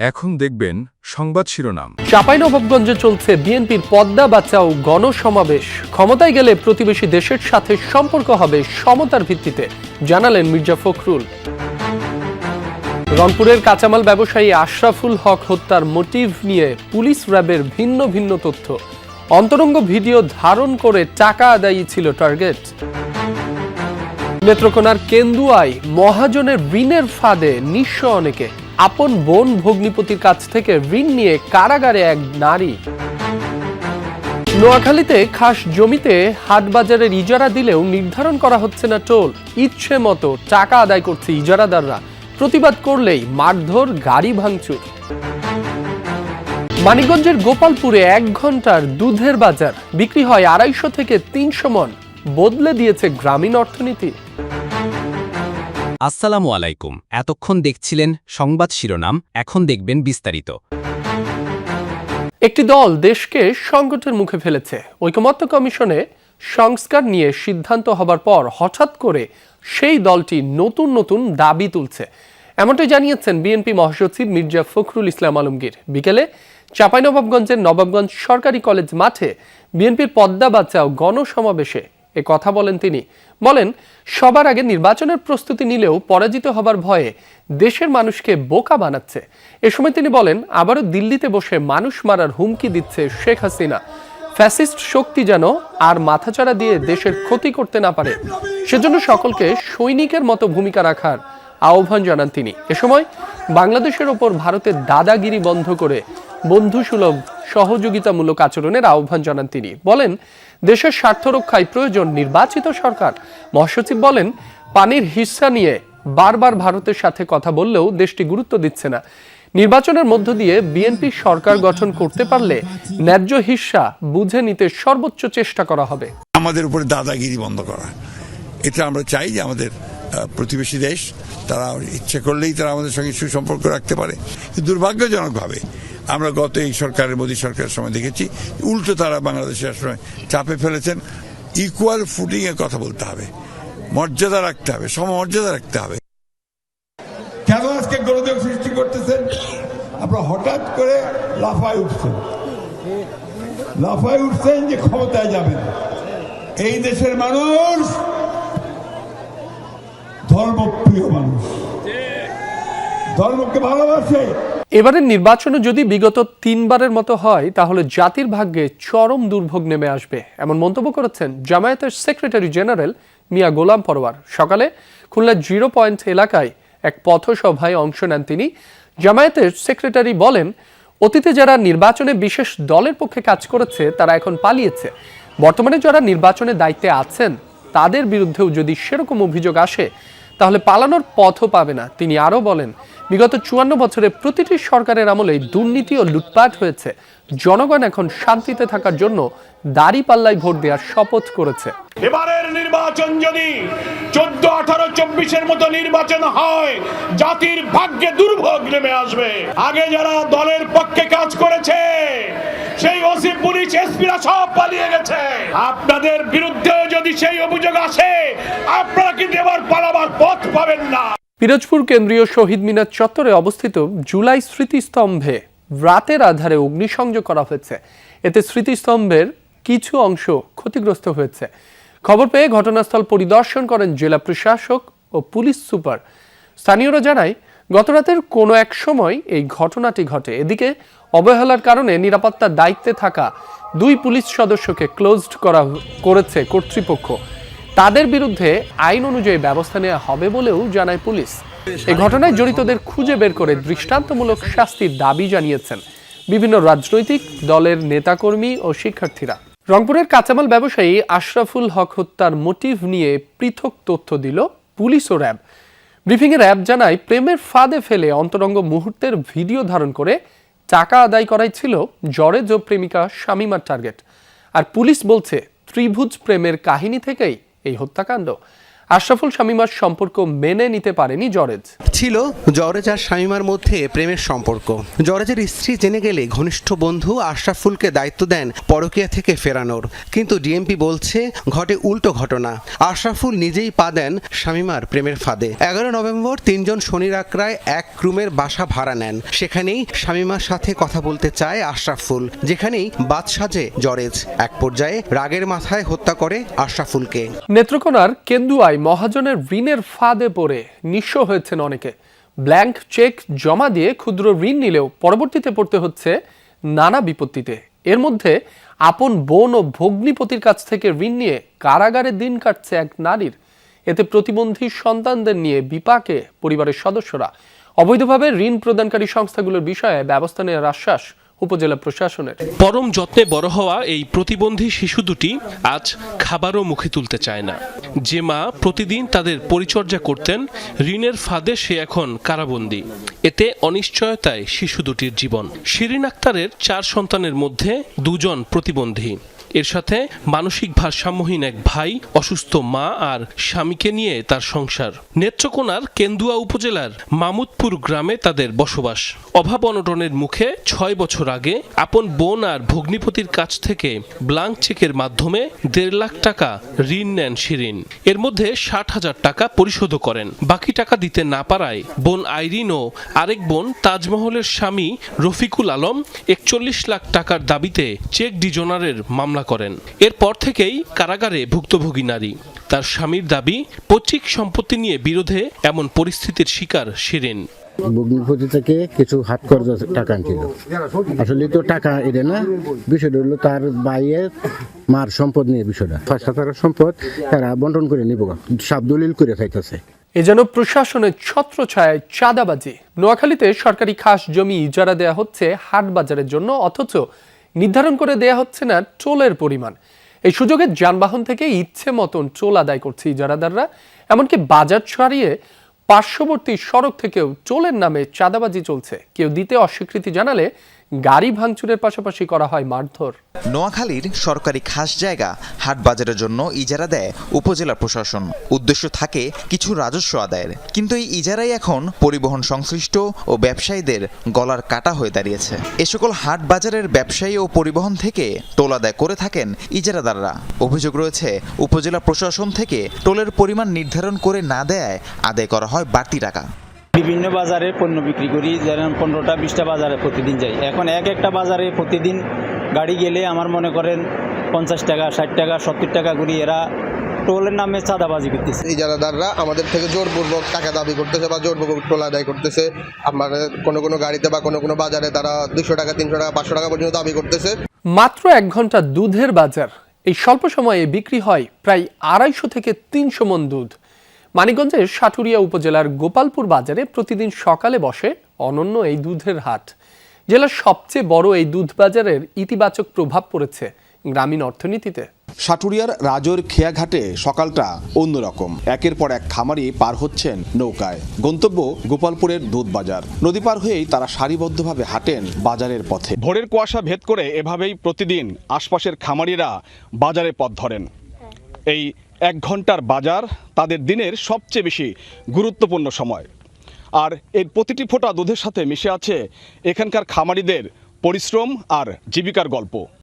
এখন দেখবেন সংবাদ শিরোনাম। চাঁপাইনবাবগঞ্জে চলছে বিএনপির পদ্মা বাঁচাও গণসমাবেশ। ক্ষমতায় গেলে প্রতিবেশী দেশের সাথে সম্পর্ক হবে সমতার ভিত্তিতে, জানালেন মির্জা ফখরুল। রংপুরের কাঁচামাল ব্যবসায়ী আশরাফুল হক হত্যার মোটিভ নিয়ে পুলিশ র্যাবের ভিন্ন ভিন্ন তথ্য। অন্তরঙ্গ ভিডিও ধারণ করে টাকা আদায়ই ছিল টার্গেট। নেত্রকোনার কেন্দুয়ায় মহাজনের ঋণের ফাঁদে নিঃস্ব অনেকে। আপন বোন ভগ্নিপতির কাছ থেকে ঋণ নিয়ে কারাগারে এক নারী। নোয়াখালীতে খাস জমিতে হাটবাজারের ইজারা দিলেও নির্ধারণ করা হচ্ছে না টোল। ইচ্ছে মতো টাকা আদায় করছে ইজারাদাররা। প্রতিবাদ করলেই মারধর, গাড়ি ভাঙচুর। মানিকগঞ্জের গোপালপুরে 1 ঘন্টার দুধের বাজার বিক্রি হয় 250 থেকে 300 মণ। বদলে দিয়েছে গ্রামীণ অর্থনীতি। আসসালামু আলাইকুম। এতক্ষণ দেখছিলেন সংবাদ শিরোনাম, এখন দেখবেন বিস্তারিত। একটি দল দেশকে সংকটের মুখে ফেলেছে। ঐকমত্য কমিশনে সংস্কার নিয়ে সিদ্ধান্ত হবার পর হঠাৎ করে সেই দলটি নতুন নতুন দাবি তুলছে, এমনটাই জানিয়েছেন বিএনপি মহাসচিব মির্জা ফখরুল ইসলাম আলমগীর। বিকেলে চাঁপাইনবাবগঞ্জের নবাবগঞ্জ সরকারি কলেজ মাঠে বিএনপির পদ্মা বাঁচাও গণসমাবেশে এ কথা বলেন তিনি। বলেন, সবার আগে নির্বাচনের প্রস্তুতি নিলেও পরাজিত হবার ভয়ে দেশের মানুষকে বোকা বানাচ্ছে। এ সময় তিনি বলেন, আবারও দিল্লিতে বসে মানুষ মারার হুমকি দিচ্ছে শেখ হাসিনা। ফ্যাসিস্ট শক্তি যেন আর মাথাচাড়া দিয়ে দেশের ক্ষতি করতে না পারে, সেজন্য সকলকে সৈনিকের মতো ভূমিকা রাখার আহ্বান জানান তিনি। এ সময় বাংলাদেশের ওপর ভারতের দাদাগিরি বন্ধ করে বন্ধুসুলভ সহযোগিতামূলক আচরণের আহ্বান জানান তিনি। বলেন, দেশের স্বার্থ রক্ষায় প্রয়োজন নির্বাচিত সরকার। মহাসচিব বলেন, পানির হিস্সা নিয়ে বারবার ভারতের সাথে কথা বললেও দেশটি গুরুত্ব দিচ্ছে না। নির্বাচনের মধ্য দিয়ে বিএনপি সরকার গঠন করতে পারলে ন্যায্য হিস্সা বুঝে নিতে সর্বোচ্চ চেষ্টা করা হবে। আমাদের উপরে দাদাগিরি বন্ধ করা, এটা আমরা চাই যে আমাদের প্রতিবেশী দেশ তারা ইচ্ছে করলেই তারা আমাদের সঙ্গে সুসম্পর্ক রাখতে পারে। দুর্ভাগ্যজনকভাবে আমরা গত এই সরকারের, মোদী সরকারের সময় দেখেছি উল্টো তারা বাংলাদেশের সময় চাপে ফেলেছেন। ইকুয়াল ফুটিং এর কথা বলতে হবে, মর্যাদা রাখতে হবে, সমমর্যাদা রাখতে হবে। কেন আজকে গোলযোগ সৃষ্টি করতেছেন? আপনারা হঠাৎ করে লাফায় উঠছেন যে ক্ষমতায় যাবেন। এই দেশের মানুষ ধর্মপ্রিয় মানুষ, ধর্মকে ভালোবাসে। এবারের নির্বাচনে যদি বিগত 3 বারের মতো হয় তাহলে জাতির ভাগ্যে চরম দুর্ভোগ নেমে আসবে, এমন মন্তব্য করেছেন জামায়াতের সেক্রেটারি জেনারেল মিয়া গোলাম পরোয়ার। সকালে খুলনার 0 পয়েন্ট এলাকায় এক পথসভায় অংশ নেন তিনি। জামায়াতের সেক্রেটারি বলেন, অতীতে যারা নির্বাচনে বিশেষ দলের পক্ষে কাজ করেছে তারা এখন পালিয়েছে। বর্তমানে যারা নির্বাচনে দায়িত্বে আছেন তাদের বিরুদ্ধেও যদি সেরকম অভিযোগ আসে তাহলে পালানোর পথও পাবে না। তিনি আরও বলেন, বিগত 54 বছরে প্রতিটি সরকারের আমলেই দুর্নীতি ও লুটপাট হয়েছে। জনগণ এখন শান্তিতে থাকার জন্য দাঁড়িপাল্লায় ভোট দেওয়ার শপথ করেছে। এবারের নির্বাচন যদি 14, 18, 24-এর মতো নির্বাচন হয়, জাতির ভাগ্যে দুর্ভোগ নেমে আসবে। আগে যারা দলের পক্ষে কাজ করেছে সেই ওসি, পুলিশ, এসপিরা সব পালিয়ে গেছে। আপনাদের বিরুদ্ধেও যদি সেই অভিযোগ আসে আপনারা কিন্তু এবার পালাবার পথ পাবেন না। পিরোজপুর কেন্দ্রীয় শহীদ মিনার চত্বরে অবস্থিত জুলাই স্মৃতিস্তম্ভে রাতের আধারে অগ্নিসংযোগ করা হয়েছে। এতে স্মৃতিস্তম্ভের কিছু অংশ ক্ষতিগ্রস্ত হয়েছে। খবর পেয়ে ঘটনাস্থল পরিদর্শন করেন জেলা প্রশাসক ও পুলিশ সুপার। স্থানীয়রা জানায়, গতরাতের কোনো এক সময় এই ঘটনাটি ঘটে। এদিকে অবহেলার কারণে নিরাপত্তার দায়িত্বে থাকা 2 পুলিশ সদস্যকে ক্লোজড করেছে কর্তৃপক্ষ। তাদের বিরুদ্ধে আইন অনুযায়ী ব্যবস্থা নেওয়া হবে বলেও জানায় পুলিশ। এই ঘটনায় জড়িতদের খুঁজে বের করে দৃষ্টান্তমূলক শাস্তির দাবি জানিয়েছেন বিভিন্ন রাজনৈতিক দলের নেতাকর্মী ও শিক্ষার্থীরা। রংপুরের কাঁচামাল ব্যবসায়ী আশরাফুল হক হত্যার মোটিভ নিয়ে পৃথক তথ্য দিল পুলিশ ও র্যাব। ব্রিফিংয়ে র্যাব জানায়, প্রেমের ফাঁদে ফেলে অন্তরঙ্গ মুহূর্তের ভিডিও ধারণ করে টাকা আদায় করাই ছিল জরেজ ও প্রেমিকা শামিমার টার্গেট। আর পুলিশ বলছে, ত্রিভুজ প্রেমের কাহিনী থেকেই এই হত্যাকাণ্ড। আশরাফুল শামীমার সম্পর্ক মেনে নিতে পারেনি জরেজ। ছিল জরেজ আর শামীমার মধ্যে প্রেমের সম্পর্ক। জরেজের স্ত্রী জেনে গেলে ঘনিষ্ঠ বন্ধু আশরাফুলকে দায়িত্ব দেন পরকীয়া থেকে ফেরানোর, কিন্তু ডিএমপি বলছে ঘটে উল্টো ঘটনা। আশরাফুল নিজেই পা দেন শামীমার প্রেমের ফাঁদে। 11 নভেম্বর 3 জন শনির আকড়ায় এক রুমের বাসা ভাড়া নেন। সেখানেই শামীমার সাথে কথা বলতে চায় আশরাফুল, যেখানেই বাদ সাজে জরেজ। এক পর্যায়ে রাগের মাথায় হত্যা করে আশরাফুলকে। নেত্রকোনার কেন্দুয়ায় মহাজনের ঋণের ফাঁদে পড়ে নিঃস্ব হয়েছেন অনেকে। ব্ল্যাঙ্ক চেক জমা দিয়ে ক্ষুদ্র ঋণ নিলেও পরবর্তীতে পড়তে হচ্ছে নানা বিপত্তিতে। এর মধ্যে আপন বোন ও ভগ্নিপতির কাছ থেকে ঋণ নিয়ে কারাগারে দিন কাটছে এক নারীর। এতে প্রতিবন্ধী সন্তানদের নিয়ে বিপাকে পরিবারের সদস্যরা। অবৈধভাবে ঋণ প্রদানকারী সংস্থাগুলোর বিষয়ে ব্যবস্থা নেওয়ার আশ্বাস উপজেলা প্রশাসনের। পরম যত্নে বড় হওয়া এই প্রতিবন্ধী শিশু দুটি আজ খাবারও মুখে তুলতে চায় না। যে মা প্রতিদিন তাদের পরিচর্যা করতেন, ঋণের ফাঁদে সে এখন কারাবন্দী। এতে অনিশ্চয়তায় শিশু দুটির জীবন। শিরিন আক্তারের 4 সন্তানের মধ্যে 2 জন প্রতিবন্ধী। এর সাথে মানসিক ভারসাম্যহীন এক ভাই, অসুস্থ মা আর স্বামীকে নিয়ে তার সংসার। নেত্রকোনার কেন্দুয়া উপজেলার মামুদপুর গ্রামে তাদের বসবাস। অভাব অনটনের মুখে 6 বছর আগে আপন বোন আর ভগ্নিপতির কাছ থেকে ব্ল্যাঙ্ক চেকের মাধ্যমে 1.5 লাখ টাকা ঋণ নেন শিরিন। এর মধ্যে 60,000 টাকা পরিশোধ করেন। বাকি টাকা দিতে না পারায় বোন আইরিন ও আরেক বোন তাজমহলের স্বামী রফিকুল আলম 41 লাখ টাকার দাবিতে চেক ডিজনারের মামলা করেন। এরপর থেকেই কারাগারে ভুক্তভোগী নারী। তার স্বামীর দাবি, পৈতৃক সম্পত্তি নিয়ে বিরোধে এমন পরিস্থিতির শিকার শিরিন। ভগ্নিপতি থেকে কিছু হাত খরচ টাকা আনছিল। আসলে তো টাকা এটা না, বিষয়টা হলো তার ভাইয়ের মার সম্পদ নিয়ে বিষয়টা। 5,000 সম্পদ তারা বন্টন করে নিব, সব দলিল করে খাইতেছে। এ যেন প্রশাসনের ছত্রছায়ায় চাঁদাবাজি। নোয়াখালীতে সরকারি খাস জমি ইজারা দেয়া হচ্ছে হাট বাজারের জন্য, অথচ নির্ধারণ করে দেয়া হচ্ছে না টোলের পরিমাণ। এই সুযোগে যানবাহন থেকে ইচ্ছে মতন টোল আদায় করছে ইজারাদাররা। এমনকি বাজার ছাড়িয়ে পার্শ্ববর্তী সড়ক থেকেও টোলের নামে চাঁদাবাজি চলছে। কেউ দিতে অস্বীকৃতি জানালে গাড়ি ভাঙচুরের পাশাপাশি করা হয় মারধর। নোয়াখালীর সরকারি খাস জায়গা হাট বাজারের জন্য ইজারা দেয় উপজেলা প্রশাসন। উদ্দেশ্য থাকে কিছু রাজস্ব আদায়ের, কিন্তু এই ইজারাই এখন পরিবহন সংশ্লিষ্ট ও ব্যবসায়ীদের গলার কাটা হয়ে দাঁড়িয়েছে। এ সকল হাট বাজারের ব্যবসায়ী ও পরিবহন থেকে টোল আদায় করে থাকেন ইজারাদাররা। অভিযোগ রয়েছে, উপজেলা প্রশাসন থেকে টোলের পরিমাণ নির্ধারণ করে না দেয়ায় আদায় করা হয় বাড়তি টাকা। বিভিন্ন বাজারে পণ্য বিক্রি করি, যেমন 15টা 20টা বাজারে প্রতিদিন যাই। এখন একটা বাজারে প্রতিদিন গাড়ি গেলে আমার মনে করেন 50 টাকা, 60 টাকা, 70 টাকা করে এরা টোলের নামে চাঁদাবাজি করতেছে। ইজারাদাররা আমাদের থেকে জোরপূর্বক টাকা দাবি করতেছে বা জোরপূর্বক টোল আদায় করতেছে। আমাদের কোনো গাড়িতে বা কোনো বাজারে তারা 200 টাকা, 300 টাকা, 500 টাকা পর্যন্ত দাবি করতেছে। মাত্র 1 ঘন্টা দুধের বাজার। এই স্বল্প সময়ে বিক্রি হয় প্রায় 250 থেকে 300 মণ দুধ। মানিকগঞ্জের সাটুরিয়া উপজেলার গোপালপুর বাজারে প্রতিদিন সকালে বসে অনন্য এই দুধের হাট। জেলার সবচেয়ে বড় এই দুধ বাজারের ইতিবাচক প্রভাব পড়েছে গ্রামীণ অর্থনীতিতে। সাটুরিয়ার রাজোর খেয়াঘাটে সকালটা অন্যরকম। একের পর এক খামারি পার হচ্ছেন নৌকায়। গন্তব্য গোপালপুরের দুধ বাজার। নদী পার হয়েই তারা সারিবদ্ধভাবে হাঁটেন বাজারের পথে। ভোরের কুয়াশা ভেদ করে এভাবেই প্রতিদিন আশপাশের খামারিরা বাজারে পথ ধরেন। এই 1 ঘন্টার বাজার তাদের দিনের সবচেয়ে বেশি গুরুত্বপূর্ণ সময়। আর এর প্রতিটি ফোঁটা দুধের সাথে মিশে আছে এখানকার খামারিদের পরিশ্রম আর জীবিকার গল্প।